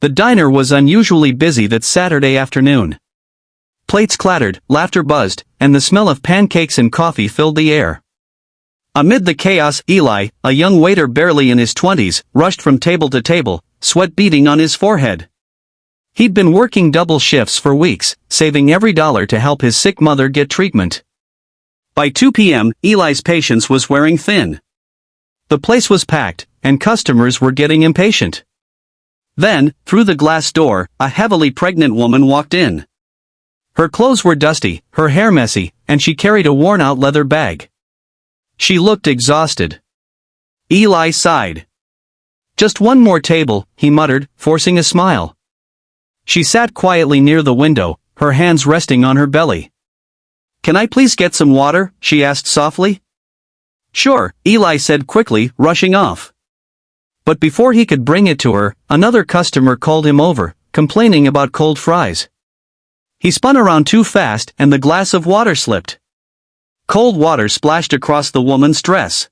The diner was unusually busy that Saturday afternoon. Plates clattered, laughter buzzed, and the smell of pancakes and coffee filled the air. Amid the chaos, Eli, a young waiter barely in his 20s, rushed from table to table, sweat beading on his forehead. He'd been working double shifts for weeks, saving every dollar to help his sick mother get treatment. By 2 p.m., Eli's patience was wearing thin. The place was packed, and customers were getting impatient. Then, through the glass door, a heavily pregnant woman walked in. Her clothes were dusty, her hair messy, and she carried a worn-out leather bag. She looked exhausted. Eli sighed. "Just one more table," he muttered, forcing a smile. She sat quietly near the window, her hands resting on her belly. "Can I please get some water?" she asked softly. "Sure," Eli said quickly, rushing off. But before he could bring it to her, another customer called him over, complaining about cold fries. He spun around too fast and the glass of water slipped. Cold water splashed across the woman's dress.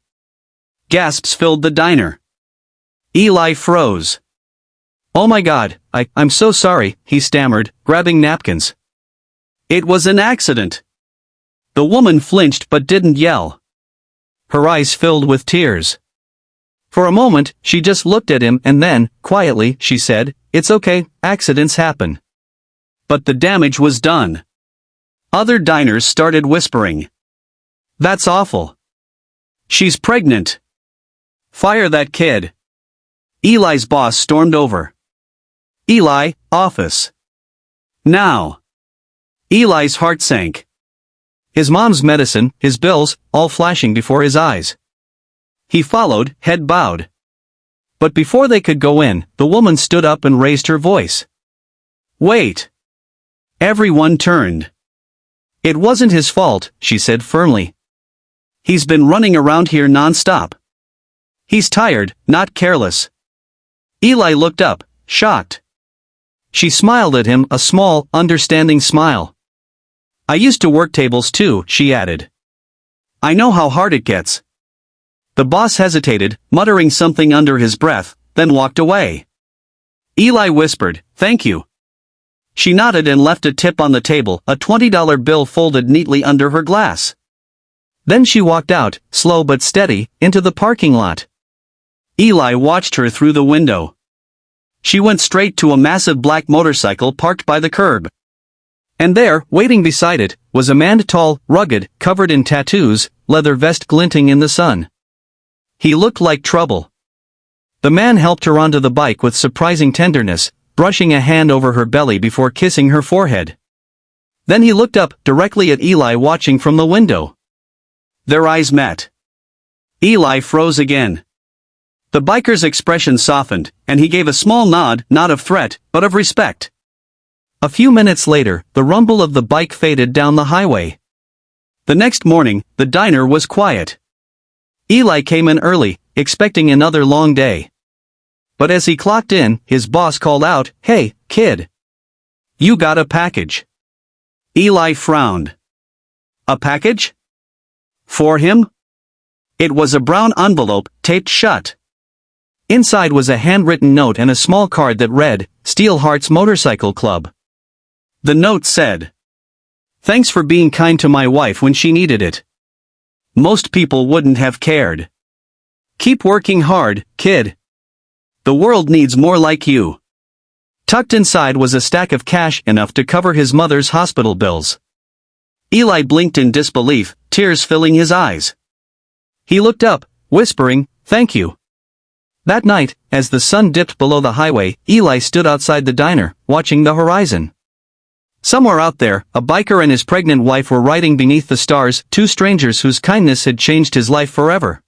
Gasps filled the diner. Eli froze. "Oh my God, I'm so sorry," he stammered, grabbing napkins. "It was an accident." The woman flinched but didn't yell. Her eyes filled with tears. For a moment, she just looked at him and then, quietly, she said, "It's okay, accidents happen." But the damage was done. Other diners started whispering. "That's awful. She's pregnant. Fire that kid." Eli's boss stormed over. "Eli, office. Now." Eli's heart sank. His mom's medicine, his bills, all flashing before his eyes. He followed, head bowed. But before they could go in, the woman stood up and raised her voice. "Wait." Everyone turned. "It wasn't his fault," she said firmly. "He's been running around here non-stop. He's tired, not careless." Eli looked up, shocked. She smiled at him, a small, understanding smile. "I used to work tables too," she added. "I know how hard it gets." The boss hesitated, muttering something under his breath, then walked away. Eli whispered, "Thank you." She nodded and left a tip on the table, a $20 bill folded neatly under her glass. Then she walked out, slow but steady, into the parking lot. Eli watched her through the window. She went straight to a massive black motorcycle parked by the curb. And there, waiting beside it, was a man tall, rugged, covered in tattoos, leather vest glinting in the sun. He looked like trouble. The man helped her onto the bike with surprising tenderness, brushing a hand over her belly before kissing her forehead. Then he looked up, directly at Eli watching from the window. Their eyes met. Eli froze again. The biker's expression softened, and he gave a small nod, not of threat, but of respect. A few minutes later, the rumble of the bike faded down the highway. The next morning, the diner was quiet. Eli came in early, expecting another long day. But as he clocked in, his boss called out, "Hey, kid. You got a package." Eli frowned. A package? For him? It was a brown envelope, taped shut. Inside was a handwritten note and a small card that read, "Steelheart's Motorcycle Club." The note said, "Thanks for being kind to my wife when she needed it. Most people wouldn't have cared. Keep working hard, kid. The world needs more like you." Tucked inside was a stack of cash enough to cover his mother's hospital bills. Eli blinked in disbelief, tears filling his eyes. He looked up, whispering, "Thank you." That night, as the sun dipped below the highway, Eli stood outside the diner, watching the horizon. Somewhere out there, a biker and his pregnant wife were riding beneath the stars, two strangers whose kindness had changed his life forever.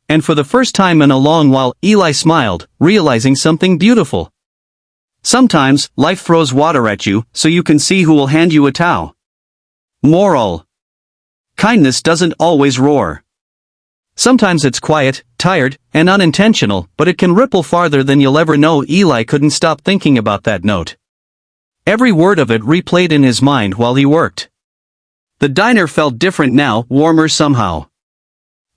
And for the first time in a long while, Eli smiled, realizing something beautiful. Sometimes, life throws water at you, so you can see who will hand you a towel. Moral: kindness doesn't always roar. Sometimes it's quiet, tired, and unintentional, but it can ripple farther than you'll ever know. Eli couldn't stop thinking about that note. Every word of it replayed in his mind while he worked. The diner felt different now, warmer somehow.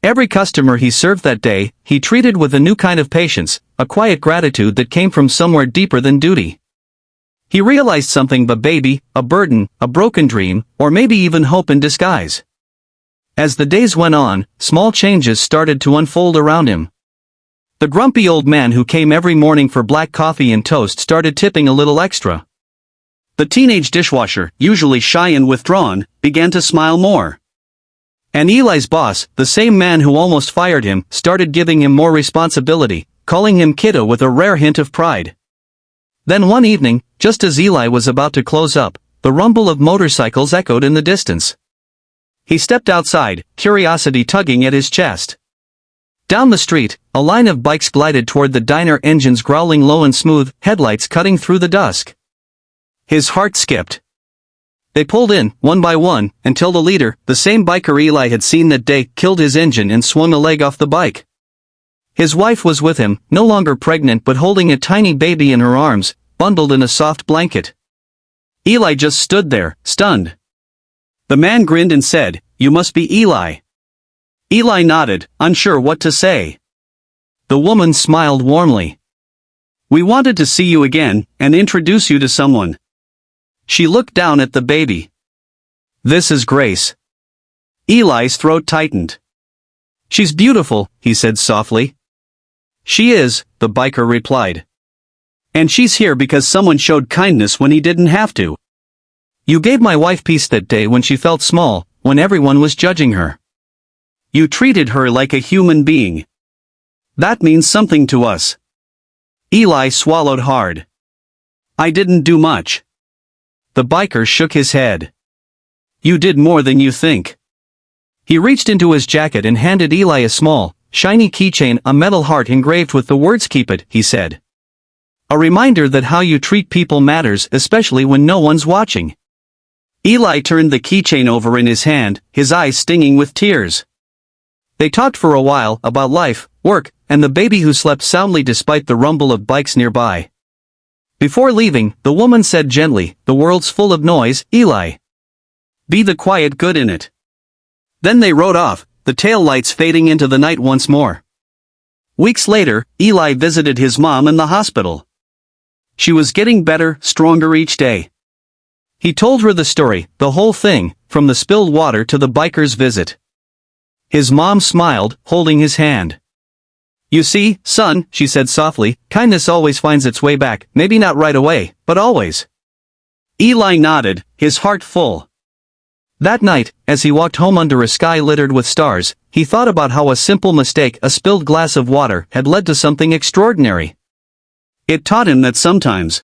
Every customer he served that day, he treated with a new kind of patience, a quiet gratitude that came from somewhere deeper than duty. He realized something: but baby, a burden, a broken dream, or maybe even hope in disguise. As the days went on, small changes started to unfold around him. The grumpy old man who came every morning for black coffee and toast started tipping a little extra. The teenage dishwasher, usually shy and withdrawn, began to smile more. And Eli's boss, the same man who almost fired him, started giving him more responsibility, calling him kiddo with a rare hint of pride. Then one evening, just as Eli was about to close up, the rumble of motorcycles echoed in the distance. He stepped outside, curiosity tugging at his chest. Down the street, a line of bikes glided toward the diner, engines growling low and smooth, headlights cutting through the dusk. His heart skipped. They pulled in, one by one, until the leader, the same biker Eli had seen that day, killed his engine and swung a leg off the bike. His wife was with him, no longer pregnant but holding a tiny baby in her arms, bundled in a soft blanket. Eli just stood there, stunned. The man grinned and said, "You must be Eli." Eli nodded, unsure what to say. The woman smiled warmly. "We wanted to see you again, and introduce you to someone." She looked down at the baby. "This is Grace." Eli's throat tightened. "She's beautiful," he said softly. "She is," the biker replied. "And she's here because someone showed kindness when he didn't have to. You gave my wife peace that day when she felt small, when everyone was judging her. You treated her like a human being. That means something to us." Eli swallowed hard. "I didn't do much." The biker shook his head. "You did more than you think." He reached into his jacket and handed Eli a small, shiny keychain, a metal heart engraved with the words "Keep it," he said. "A reminder that how you treat people matters, especially when no one's watching." Eli turned the keychain over in his hand, his eyes stinging with tears. They talked for a while about life, work, and the baby who slept soundly despite the rumble of bikes nearby. Before leaving, the woman said gently, "The world's full of noise, Eli. Be the quiet good in it." Then they rode off, the tail lights fading into the night once more. Weeks later, Eli visited his mom in the hospital. She was getting better, stronger each day. He told her the story, the whole thing, from the spilled water to the biker's visit. His mom smiled, holding his hand. "You see, son," she said softly, "kindness always finds its way back, maybe not right away, but always." Eli nodded, his heart full. That night, as he walked home under a sky littered with stars, he thought about how a simple mistake, a spilled glass of water, had led to something extraordinary. It taught him that sometimes,